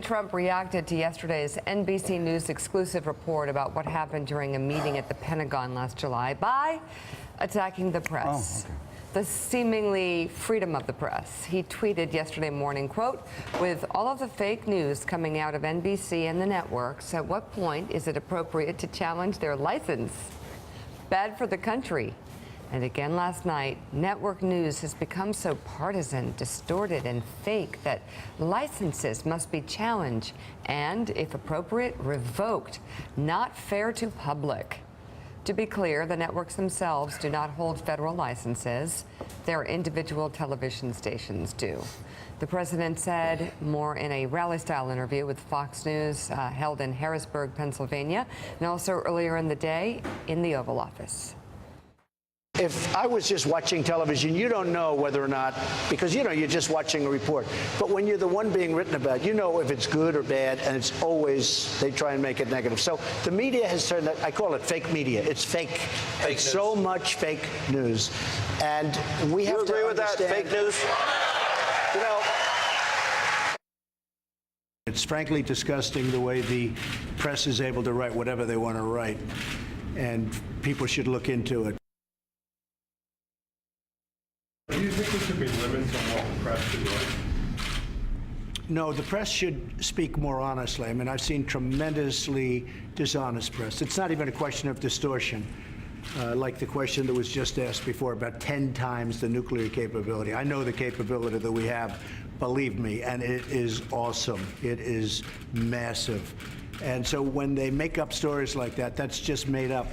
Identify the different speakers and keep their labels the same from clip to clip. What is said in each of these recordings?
Speaker 1: Trump reacted to yesterday's NBC News exclusive report about what happened during a meeting at the Pentagon last July by attacking the press. The seemingly freedom of the press. He tweeted yesterday morning, quote, "With all of the fake news coming out of NBC and the networks, at what point is it appropriate to challenge their license? Bad for the country." And again last night, network news has become so partisan, distorted, and fake that licenses must be challenged and, if appropriate, revoked. Not fair to public. To be clear, the networks themselves do not hold federal licenses. Their individual television stations do. The president said more in a rally-style interview with Fox News held in Harrisburg, Pennsylvania, and also earlier in the day in the Oval Office.
Speaker 2: If I was just watching television, you don't know whether or not, because, you're just watching a report. But when you're the one being written about, you know if it's good or bad, and it's always, they try and make it negative. So the media has turned, I call it fake media. It's fake. It's so much fake news. And we have to
Speaker 3: agree with that, fake news?
Speaker 2: It's frankly disgusting the way the press is able to write whatever they want to write. And people should look into it.
Speaker 4: Do you think there should be limits on what the press should write?
Speaker 2: No, the press should speak more honestly. I mean, I've seen tremendously dishonest press. It's not even a question of distortion, like the question that was just asked before about 10 times the nuclear capability. I know the capability that we have, believe me, and it is awesome. It is massive. And so when they make up stories like that, that's just made up.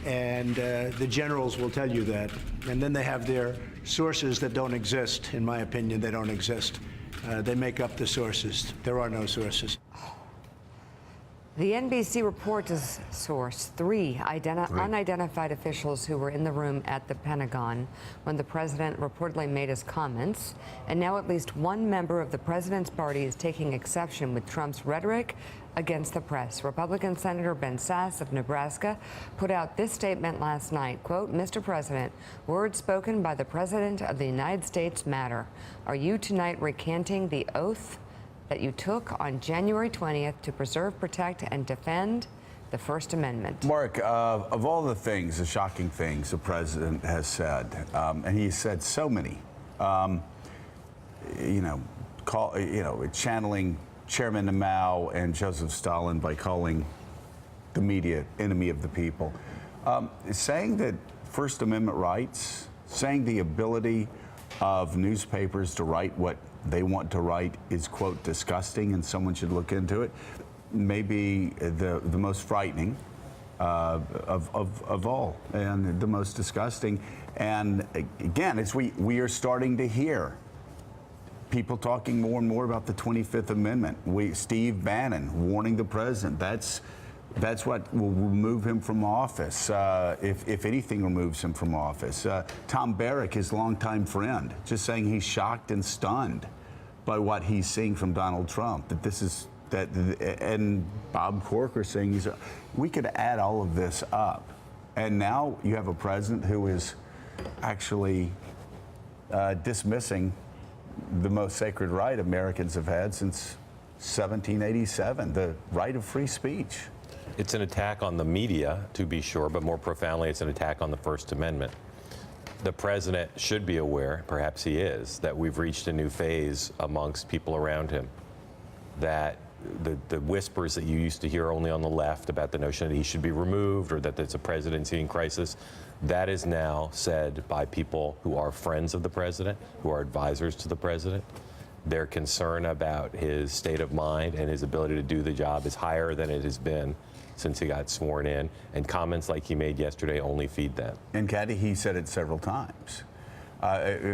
Speaker 2: And the generals will tell you that. And then they have their sources that don't exist. In my opinion, they don't exist. They make up the sources. There are no sources.
Speaker 1: The NBC report does source three unidentified officials who were in the room at the Pentagon when the president reportedly made his comments. And now at least one member of the president's party is taking exception with Trump's rhetoric against the press. Republican Senator Ben Sasse of Nebraska put out this statement last night, quote, "Mr. President, words spoken by the President of the United States matter. Are you tonight recanting the oath that you took on January 20th to preserve, protect, and defend the First Amendment?"
Speaker 3: Mark, of all the things, the shocking things the president has said, and he said so many, channeling Chairman Mao and Joseph Stalin by calling the media enemy of the people, saying that First Amendment rights, saying the ability of newspapers to write what they want to write is, quote, disgusting and someone should look into it, maybe the most frightening of all and the most disgusting. And again, as we are starting to hear people talking more and more about the 25th Amendment. Steve Bannon warning the president that's what will remove him from office, if anything removes him from office. Tom Barrack, his longtime friend, just saying he's shocked and stunned by what he's seeing from Donald Trump. And Bob Corker saying we could add all of this up. And now you have a president who is actually dismissing the most sacred right Americans have had since 1787, the right of free speech.
Speaker 5: It's an attack on the media, to be sure, but more profoundly, it's an attack on the First Amendment. The president should be aware, perhaps he is, that we've reached a new phase amongst people around him, that the whispers that you used to hear only on the left about the notion that he should be removed or that it's a presidency in crisis, that is now said by people who are friends of the president, who are advisors to the president. Their concern about his state of mind and his ability to do the job is higher than it has been since he got sworn in, and comments like he made yesterday only feed that.
Speaker 3: And Kathy, he said it several times.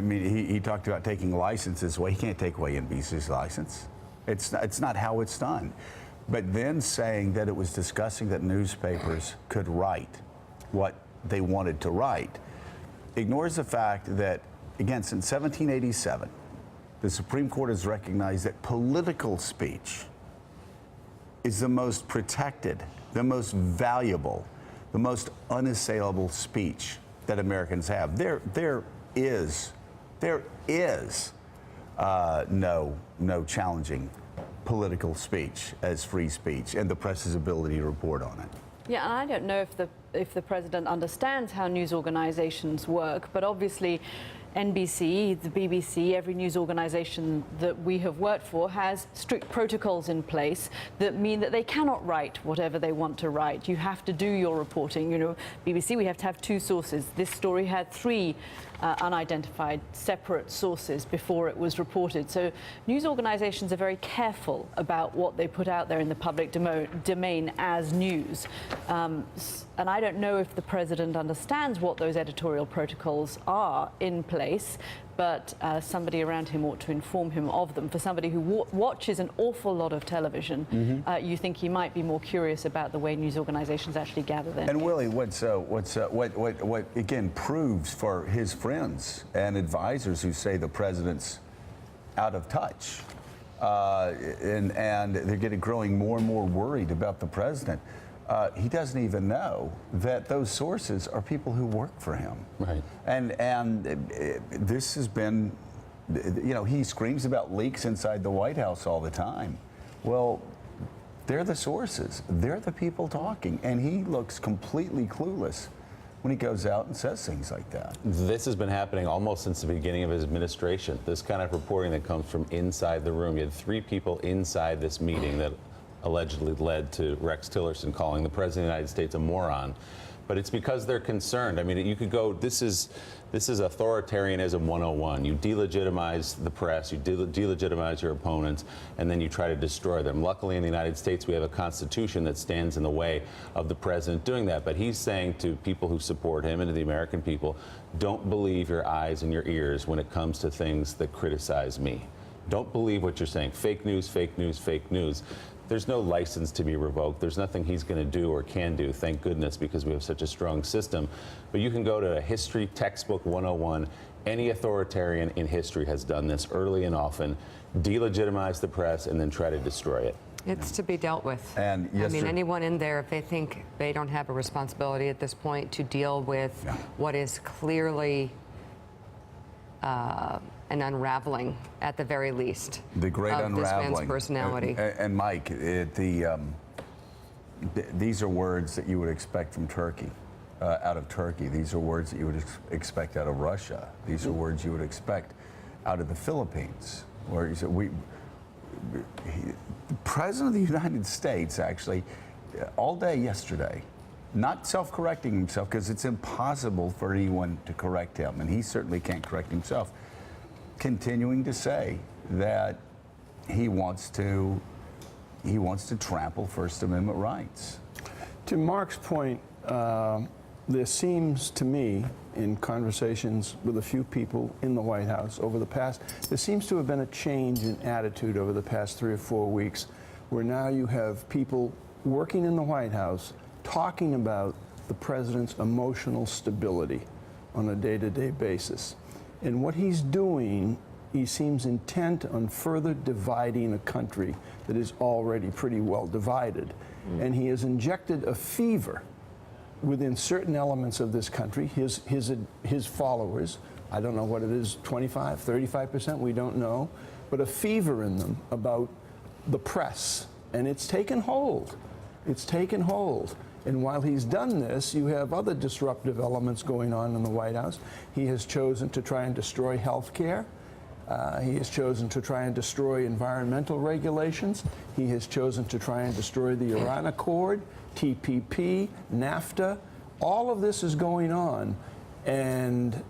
Speaker 3: He talked about taking licenses. Well, he can't take away NBC's license. It's not how it's done. But then saying that it was disgusting that newspapers could write what they wanted to write ignores the fact that, again, since 1787, the Supreme Court has recognized that political speech is the most protected, the most valuable, the most unassailable speech that Americans have. There is no challenging political speech as free speech and the press's ability to report on it.
Speaker 6: Yeah, and I don't know if the president understands how news organizations work, but obviously NBC, the BBC, every news organization that we have worked for has strict protocols in place that mean that they cannot write whatever they want to write. You have to do your reporting. You know, BBC, we have to have 2 sources. This story had 3 unidentified separate sources before it was reported. So news organizations are very careful about what they put out there in the public domain as news. And I don't know if the president understands what those editorial protocols are in place, but somebody around him ought to inform him of them. For somebody who watches an awful lot of television, you think he might be more curious about the way news organizations actually gather their
Speaker 3: And
Speaker 6: news.
Speaker 3: Willie, what again proves for his friends and advisors who say the president's out of touch, and they're getting growing more and more worried about the president. He doesn't even know that those sources are people who work for him.
Speaker 7: Right.
Speaker 3: And this has been, you know, he screams about leaks inside the White House all the time. Well, they're the sources. They're the people talking. And he looks completely clueless when he goes out and says things like that.
Speaker 7: This has been happening almost since the beginning of his administration. This kind of reporting that comes from inside the room. You had 3 people inside this meeting that allegedly led to Rex Tillerson calling the President of the United States a moron. But it's because they're concerned. I mean, you could go, this is authoritarianism 101. You delegitimize the press, you delegitimize your opponents, and then you try to destroy them. Luckily, in the United States, we have a constitution that stands in the way of the president doing that. But he's saying to people who support him and to the American people, don't believe your eyes and your ears when it comes to things that criticize me. Don't believe what you're saying. Fake news, fake news, fake news. There's no license to be revoked. There's nothing he's going to do or can do, thank goodness, because we have such a strong system. But you can go to a history textbook 101. Any authoritarian in history has done this early and often, delegitimize the press and then try to destroy it.
Speaker 1: It's to be dealt with.
Speaker 3: And
Speaker 1: I mean,
Speaker 3: yesterday-
Speaker 1: anyone in there, if they think they don't have a responsibility at this point to deal with
Speaker 3: Yeah.
Speaker 1: what is clearly an unraveling, at the very least,
Speaker 3: The great
Speaker 1: of
Speaker 3: unraveling.
Speaker 1: this man's personality.
Speaker 3: And Mike, these are words that you would expect from Turkey, out of Turkey. These are words that you would expect out of Russia. These are words you would expect out of the Philippines, where you said the President of the United States actually, all day yesterday, not self-correcting himself, because it's impossible for anyone to correct him, and he certainly can't correct himself, continuing to say that he wants to trample First Amendment rights.
Speaker 8: To Mark's point, there seems to me, in conversations with a few people in the White House over the past, there seems to have been a change in attitude over the past 3 or 4 weeks, where now you have people working in the White House talking about the president's emotional stability on a day-to-day basis. And what he's doing, he seems intent on further dividing a country that is already pretty well divided. And he has injected a fever within certain elements of this country, his followers, I don't know what it is, 25, 35%, we don't know, but a fever in them about the press. And it's taken hold. It's taken hold. And while he's done this, you have other disruptive elements going on in the White House. He has chosen to try and destroy health care. He has chosen to try and destroy environmental regulations. He has chosen to try and destroy the Iran Accord, TPP, NAFTA. All of this is going on, and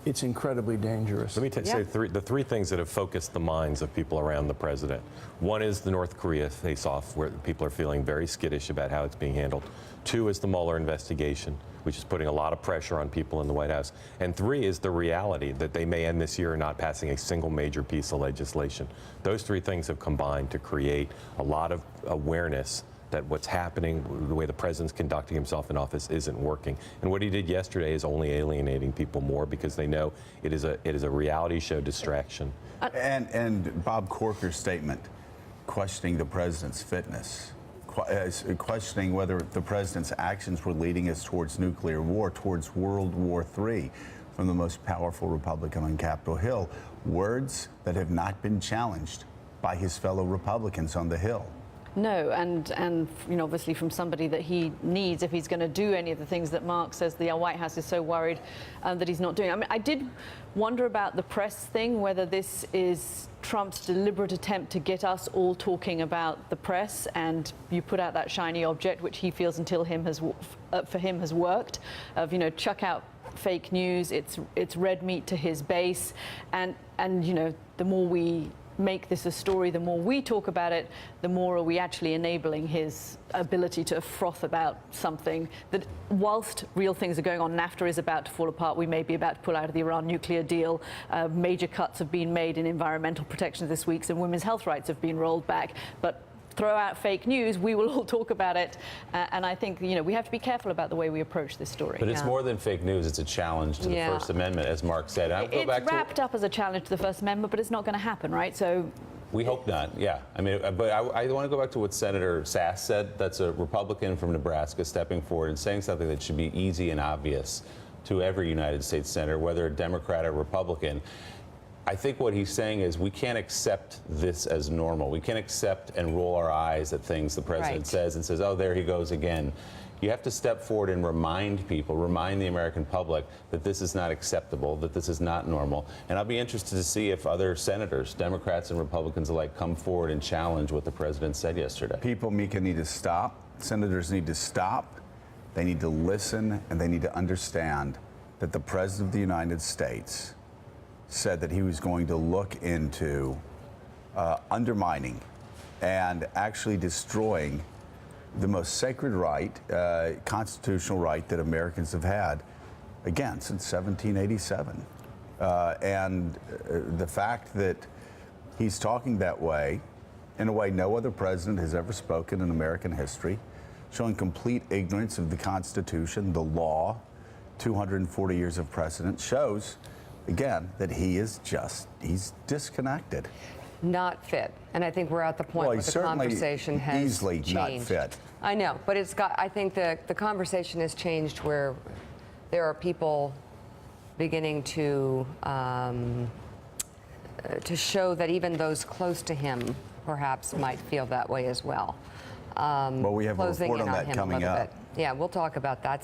Speaker 8: it's incredibly dangerous.
Speaker 5: Let me say the 3 things that have focused the minds of people around the president. One is the North Korea face-off, where people are feeling very skittish about how it's being handled. 2 is the Mueller investigation, which is putting a lot of pressure on people in the White House. And 3 is the reality that they may end this year not passing a single major piece of legislation. Those 3 things have combined to create a lot of awareness that what's happening, the way the president's conducting himself in office, isn't working. And what he did yesterday is only alienating people more, because they know it is a reality show distraction.
Speaker 3: And Bob Corker's statement questioning the president's fitness, questioning whether the president's actions were leading us towards nuclear war, towards World War III, from the most powerful Republican on Capitol Hill. Words that have not been challenged by his fellow Republicans on the Hill.
Speaker 6: No, and obviously from somebody that he needs if he's going to do any of the things that Mark says the White House is so worried that he's not doing. I mean, I did wonder about the press thing, whether this is Trump's deliberate attempt to get us all talking about the press, and you put out that shiny object, which he feels for him has worked, of chuck out fake news. It's red meat to his base, and the more we make this a story, the more we talk about it, the more are we actually enabling his ability to froth about something that, whilst real things are going on, NAFTA is about to fall apart, we may be about to pull out of the Iran nuclear deal, major cuts have been made in environmental protections this week, and women's health rights have been rolled back. But throw out fake news, we will all talk about it. And I think, we have to be careful about the way we approach this story.
Speaker 7: But it's more than fake news. It's a challenge to the First Amendment, as Mark said.
Speaker 6: It's wrapped up as a challenge to the First Amendment, but it's not going to happen, right? So
Speaker 7: we hope not, yeah. I mean, but I want to go back to what Senator Sass said. That's a Republican from Nebraska stepping forward and saying something that should be easy and obvious to every United States senator, whether a Democrat or Republican. I think what he's saying is we can't accept this as normal. We can't accept and roll our eyes at things the president says and says, oh, there he goes again. You have to step forward and remind people, remind the American public that this is not acceptable, that this is not normal. And I'll be interested to see if other senators, Democrats and Republicans alike, come forward and challenge what the president said yesterday.
Speaker 3: People, Mika, need to stop. Senators need to stop. They need to listen, and they need to understand that the President of the United States said that he was going to look into undermining and actually destroying the most sacred right, constitutional right that Americans have had, again, since 1787. And the fact that he's talking that way, in a way no other president has ever spoken in American history, showing complete ignorance of the Constitution, the law, 240 years of precedent, shows, again, that he's disconnected.
Speaker 1: Not fit. And I think we're at the point where the conversation has
Speaker 3: easily
Speaker 1: changed.
Speaker 3: not fit.
Speaker 1: I know, but I think the conversation has changed where there are people beginning to show that even those close to him perhaps might feel that way as well.
Speaker 3: Well, we have a
Speaker 1: Closing
Speaker 3: report
Speaker 1: in
Speaker 3: on that
Speaker 1: him a
Speaker 3: coming
Speaker 1: little
Speaker 3: up.
Speaker 1: bit. Yeah, we'll talk about that.